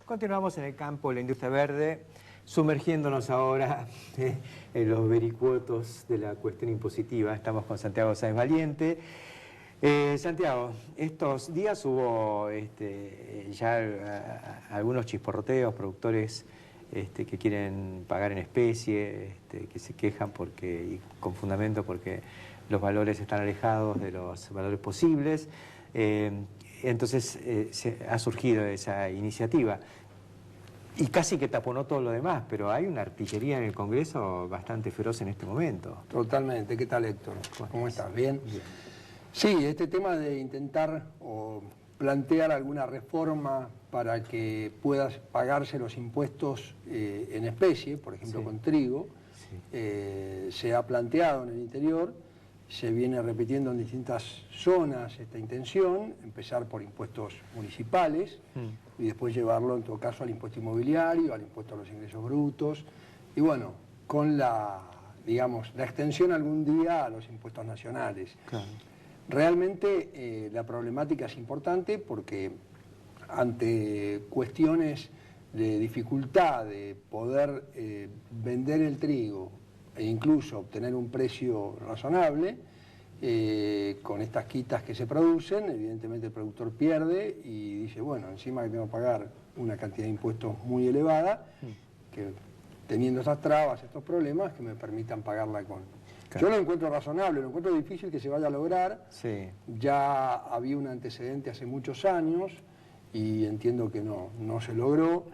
Continuamos en el campo de la industria verde, sumergiéndonos ahora en los vericuotos de la cuestión impositiva. Estamos con Santiago Sáenz Valiente. Santiago, estos días hubo ya algunos chisporroteos, productores que quieren pagar en especie, que se quejan y con fundamento porque los valores están alejados de los valores posibles. Entonces ha surgido esa iniciativa y casi que taponó todo lo demás, pero hay una artillería en el Congreso bastante feroz en este momento. Totalmente. ¿Qué tal, Héctor? ¿Cómo estás? ¿Bien? Bien. Sí, este tema de intentar o plantear alguna reforma para que puedas pagarse los impuestos en especie, por ejemplo con trigo, se ha planteado en el interior. Se viene repitiendo en distintas zonas esta intención, empezar por impuestos municipales y después llevarlo en todo caso al impuesto inmobiliario, al impuesto a los ingresos brutos y bueno, con la extensión algún día a los impuestos nacionales. Claro. Realmente la problemática es importante porque ante cuestiones de dificultad de poder vender el trigo e incluso obtener un precio razonable, con estas quitas que se producen, evidentemente el productor pierde y dice, bueno, encima que tengo que pagar una cantidad de impuestos muy elevada, que teniendo esas trabas, estos problemas, que me permitan pagarla con... Claro. Yo lo encuentro razonable, lo encuentro difícil que se vaya a lograr. Sí. Ya había un antecedente hace muchos años y entiendo que no se logró.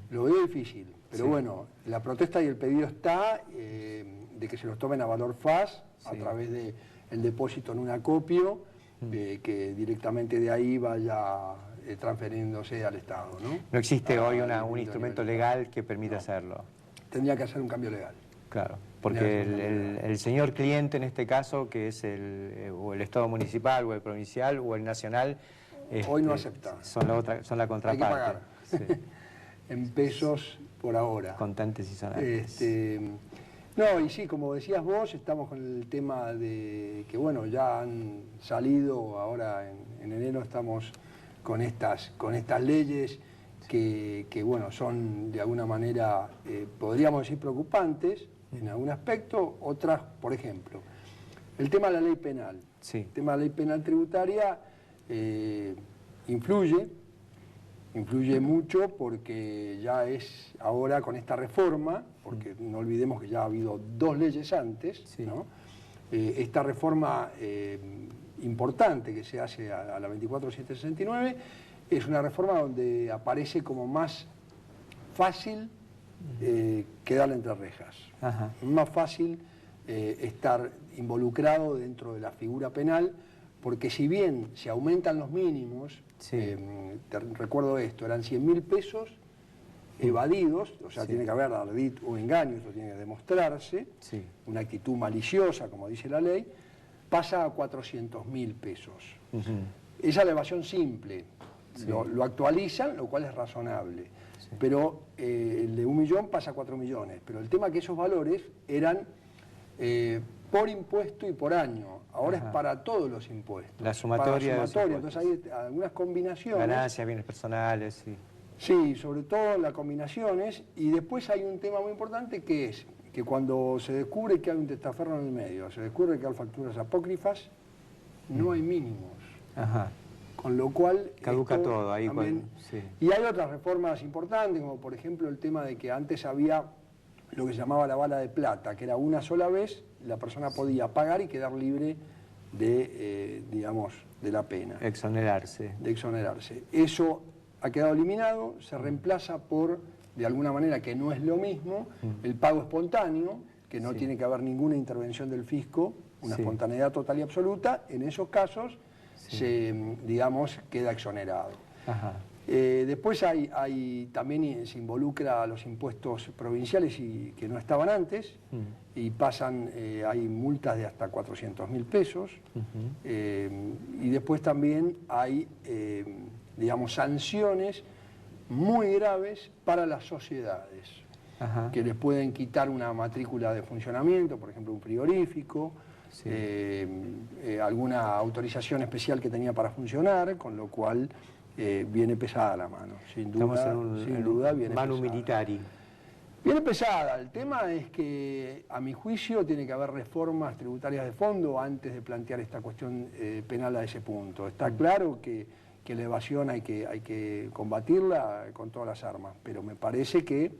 Lo veo difícil, pero bueno, la protesta y el pedido está de que se los tomen a valor FAS a través del depósito en un acopio, que directamente de ahí vaya transfiriéndose al Estado, ¿no? No existe hoy un instrumento legal que permita hacerlo. Tendría que hacer un cambio legal. Claro, porque el señor cliente en este caso, que es o el Estado municipal, o el provincial, o el nacional... hoy no acepta. Son la contraparte. Hay que pagar. En pesos por ahora. Contantes y sonantes. No, y sí, como decías vos, estamos con el tema de que, bueno, ya han salido, ahora en enero estamos con estas leyes que bueno, son de alguna manera, podríamos decir, preocupantes en algún aspecto, otras, por ejemplo, el tema de la ley penal. Sí. El tema de la ley penal tributaria influye mucho porque ya es ahora con esta reforma, porque no olvidemos que ya ha habido dos leyes antes, ¿no? Esta reforma importante que se hace a la 24769 es una reforma donde aparece como más fácil quedar entre rejas. Ajá. Más fácil estar involucrado dentro de la figura penal, porque si bien se aumentan los mínimos, te recuerdo esto, eran 100.000 pesos evadidos, o sea, tiene que haber ardid o engaño, eso tiene que demostrarse, una actitud maliciosa, como dice la ley, pasa a 400.000 pesos. Esa es la evasión simple, lo actualizan, lo cual es razonable, pero el de 1 millón pasa a 4 millones, pero el tema es que esos valores eran por impuesto y por año, ahora es para todos los impuestos. La sumatoria. Entonces hay algunas combinaciones. Ganancias, bienes personales, sí. Sí, sobre todo las combinaciones, y después hay un tema muy importante que es que cuando se descubre que hay un testaferro en el medio, se descubre que hay facturas apócrifas, no hay mínimos. Ajá. Con lo cual... caduca todo ahí. También, y hay otras reformas importantes, como por ejemplo el tema de que antes había lo que se llamaba la bala de plata, que era una sola vez, la persona podía pagar y quedar libre de, de la pena. Exonerarse. De exonerarse. Eso ha quedado eliminado, se reemplaza por, de alguna manera, que no es lo mismo, el pago espontáneo, que no tiene que haber ninguna intervención del fisco, una espontaneidad total y absoluta. En esos casos queda exonerado. Ajá. Después también se involucra a los impuestos provinciales que no estaban antes y pasan, hay multas de hasta 400.000 pesos y después también hay, sanciones muy graves para las sociedades. Ajá. Que les pueden quitar una matrícula de funcionamiento, por ejemplo un frigorífico, alguna autorización especial que tenía para funcionar, con lo cual viene pesada la mano, sin duda. Estamos sin duda viene manu pesada. militari. Viene pesada. El tema es que, a mi juicio, tiene que haber reformas tributarias de fondo antes de plantear esta cuestión penal a ese punto. Está claro que la evasión hay que combatirla con todas las armas, pero me parece que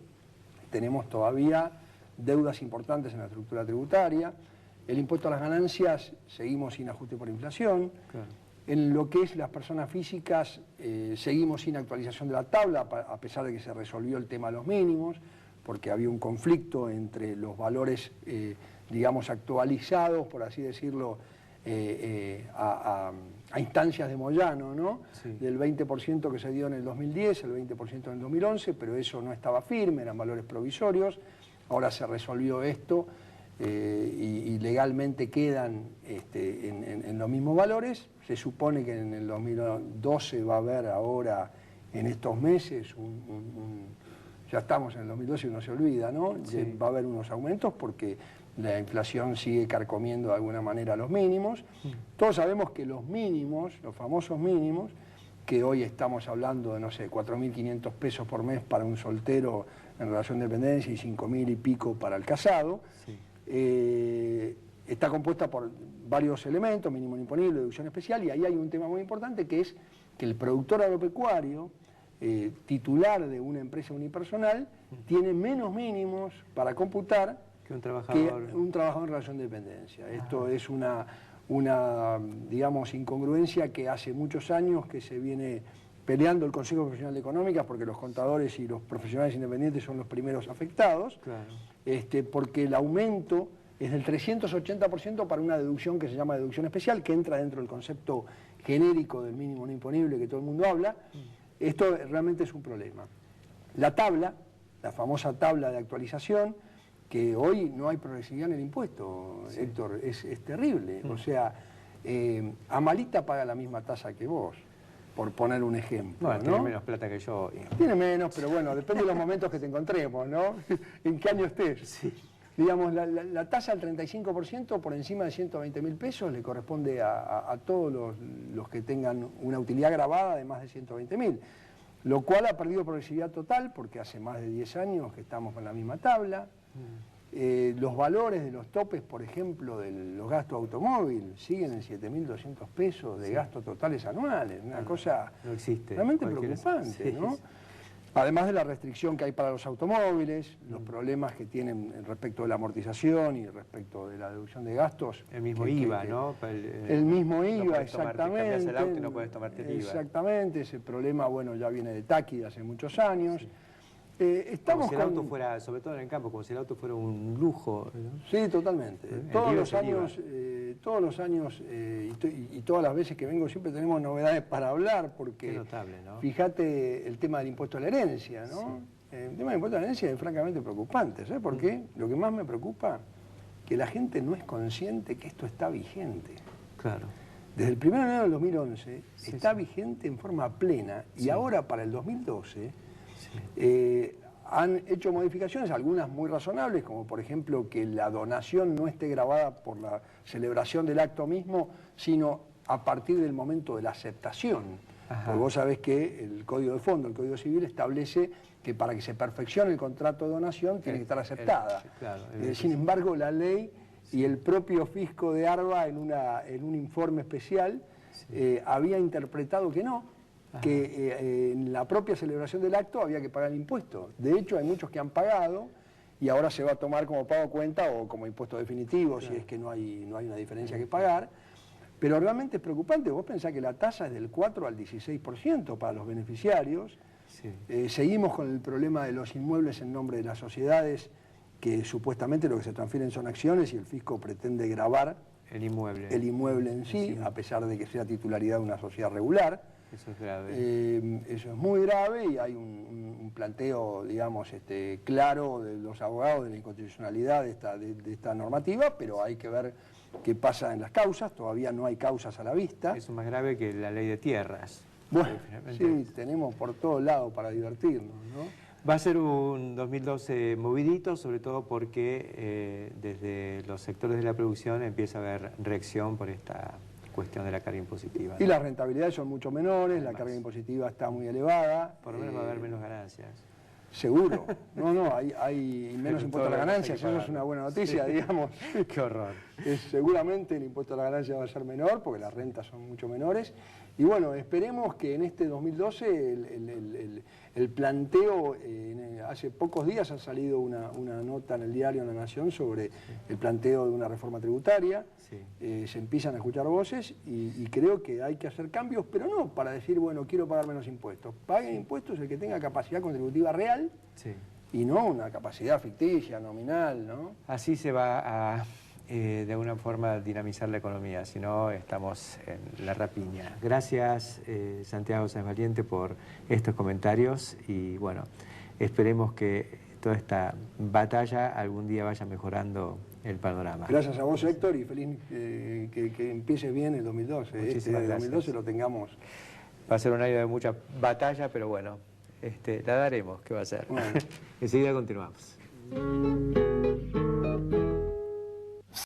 tenemos todavía deudas importantes en la estructura tributaria. El impuesto a las ganancias, seguimos sin ajuste por inflación. Claro. En lo que es las personas físicas, seguimos sin actualización de la tabla, a pesar de que se resolvió el tema de los mínimos, porque había un conflicto entre los valores, digamos, actualizados, por así decirlo, a instancias de Moyano, ¿no? Sí. Del 20% que se dio en el 2010, el 20% en el 2011, pero eso no estaba firme, eran valores provisorios. Ahora se resolvió esto y legalmente quedan en los mismos valores. Se supone que en el 2012 va a haber ahora, en estos meses, ya estamos en el 2012 y uno se olvida, ¿no? Sí. Va a haber unos aumentos porque la inflación sigue carcomiendo de alguna manera los mínimos. Todos sabemos que los mínimos, los famosos mínimos, que hoy estamos hablando de, no sé, 4.500 pesos por mes para un soltero en relación de dependencia y 5.000 y pico para el casado, sí. Está compuesta por varios elementos, mínimo imponible, deducción especial, y ahí hay un tema muy importante que es que el productor agropecuario, titular de una empresa unipersonal, tiene menos mínimos para computar que un trabajador en relación de dependencia. Esto es una, digamos, incongruencia que hace muchos años que se viene peleando el Consejo Profesional de Económicas, porque los contadores y los profesionales independientes son los primeros afectados, claro. Porque el aumento es del 380% para una deducción que se llama deducción especial, que entra dentro del concepto genérico del mínimo no imponible que todo el mundo habla. Esto realmente es un problema. La tabla, la famosa tabla de actualización, que hoy no hay progresividad en el impuesto, sí. Héctor, es terrible. O sea, Amalita paga la misma tasa que vos, por poner un ejemplo. No, tiene menos plata que yo. Tiene menos, pero bueno, depende de los momentos que te encontremos, ¿no? ¿En qué año estés? Sí. Digamos, la tasa del 35% por encima de 120.000 pesos le corresponde a todos los que tengan una utilidad grabada de más de 120.000, lo cual ha perdido progresividad total porque hace más de 10 años que estamos con la misma tabla. Los valores de los topes, por ejemplo, de los gastos automóvil, siguen en 7.200 pesos de gastos totales anuales, una cosa no existe, realmente preocupante, sí, ¿no? Sí. Además de la restricción que hay para los automóviles, los problemas que tienen respecto de la amortización y respecto de la deducción de gastos. El mismo IVA, ¿no? El mismo IVA, exactamente. Cambias el auto y no puedes tomarte el IVA. Exactamente, ese problema, bueno, ya viene de Taqui de hace muchos años. Sí. Estamos como si el auto fuera, sobre todo en el campo, como si el auto fuera un lujo, ¿no? Sí, totalmente. Todos los años y todas las veces que vengo siempre tenemos novedades para hablar, porque qué notable, ¿no? Fíjate el tema del impuesto a la herencia, ¿no? Sí. El tema del impuesto a la herencia es francamente preocupante. ¿Sabes por qué? Lo que más me preocupa, que la gente no es consciente que esto está vigente. Claro. Desde el 1 de enero del 2011 está vigente en forma plena, y ahora para el 2012 han hecho modificaciones, algunas muy razonables, como por ejemplo que la donación no esté grabada por la celebración del acto mismo, sino a partir del momento de la aceptación. Ajá. Porque vos sabés que el Código de Fondo, el Código Civil, establece que para que se perfeccione el contrato de donación tiene que estar aceptada. Sin embargo, la ley y el propio fisco de ARBA en un informe especial había interpretado que no, que en la propia celebración del acto había que pagar el impuesto. De hecho, hay muchos que han pagado y ahora se va a tomar como pago cuenta o como impuesto definitivo, claro, si es que no hay una diferencia que pagar. Pero realmente es preocupante. Vos pensás que la tasa es del 4 al 16% para los beneficiarios. Sí. Seguimos con el problema de los inmuebles en nombre de las sociedades, que supuestamente lo que se transfieren son acciones y el fisco pretende gravar el inmueble en sí, a pesar de que sea titularidad de una sociedad regular. Eso es grave. Eso es muy grave y hay un planteo, digamos, claro de los abogados de la inconstitucionalidad de esta normativa, pero hay que ver qué pasa en las causas. Todavía no hay causas a la vista. Eso es más grave que la ley de tierras. Bueno, sí, tenemos por todos lados para divertirnos, ¿no? Va a ser un 2012 movidito, sobre todo porque desde los sectores de la producción empieza a haber reacción por esta cuestión de la carga impositiva, Y ¿no? las rentabilidades son mucho menores, Además, la carga impositiva está muy elevada. Por lo menos va a haber menos ganancias. Seguro. No, hay menos impuesto a las ganancias, eso es una buena noticia, sí. digamos. Qué horror. Seguramente el impuesto a la ganancia va a ser menor, porque las rentas son mucho menores. Y bueno, esperemos que en este 2012 el planteo, hace pocos días ha salido una nota en el diario La Nación sobre el planteo de una reforma tributaria. Sí. Se empiezan a escuchar voces y creo que hay que hacer cambios, pero no para decir, bueno, quiero pagar menos impuestos. Paguen impuestos el que tenga capacidad contributiva real. Sí. Y no una capacidad ficticia, nominal, ¿no? Así se va a, de alguna forma, dinamizar la economía, si no estamos en la rapiña. Gracias, Santiago Sáenz Valiente, por estos comentarios y bueno, esperemos que toda esta batalla algún día vaya mejorando el panorama. Gracias a vos, Héctor, y feliz que empiece bien el 2012. Muchísimas gracias. 2012 lo tengamos. Va a ser un año de mucha batalla, pero bueno, la daremos, ¿qué va a ser? Bueno. Enseguida continuamos.